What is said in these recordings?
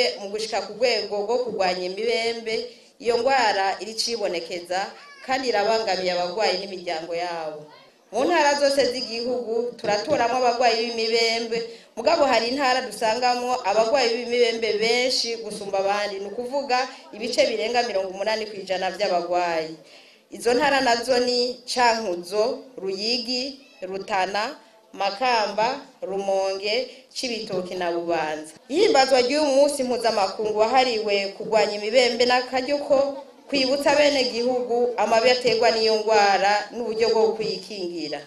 imibembe mu gushika ku rwego rwo kurwanya imibembe. Iyo ndwara iracibonekeza kandi irabangamiye abarwayi n'imiryango yabo. Mu ntara zose z'igihugu turatoramo abarwayi b'imibembe, mugabo hari intara dusangamo abarwayi b'imibembe benshi gusumba abandi, ni ukuvuga ibice birenga 80% by'abarwayi. Izo ntara nazo ni Cankuzo, Ruyigi, Rutana, Makamba, Rumonge, Cibitoki na Bubanza. Ihimbazwa ry'umunsi mpuzamakungu wahariwe kurwanya imibembe n'akaryo ko kwibutsa bene gihugu amabi aterwa n'iyo ndwara n'uburyo bwo kuyikingira.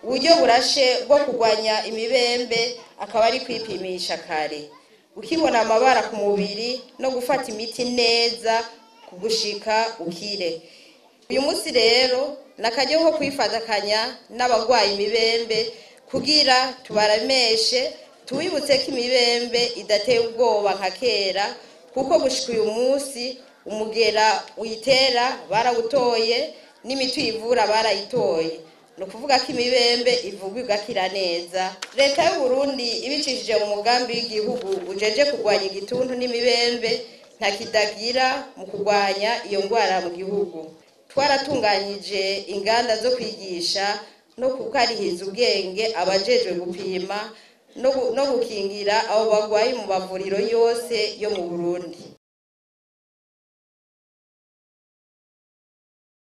Uburyo burashe bwo kurwanya imibembe akaba ari kwipimisha kare, ukibona amabara ku mubiri no gufata imiti neza kugushika ukire. Uyu munsi rero nakaryo ko kwifatakanya n'abarwayi imibembe kugira tubarameshe tubibutse ko imibembe idateye ubwoba nka kera, kuko gushika uyu munsi umugera uyitera barawutoye n'imiti uyivura barayitoye. No kuvuga ko imibembe ivugwa igakira neza. Leta y'u Burundi ibicishije mu mugambi w'igihugu ujeje kurwanya igituntu n'imibembe ntakidagira mu kurwanya iyo ndwara mu gihugu. Twaratunganyije inganda zo kwigisha no kukarihiza ubwenge abajejwe gupima no gukingira abo barwayi mu bavuriro yose yo mu Burundi.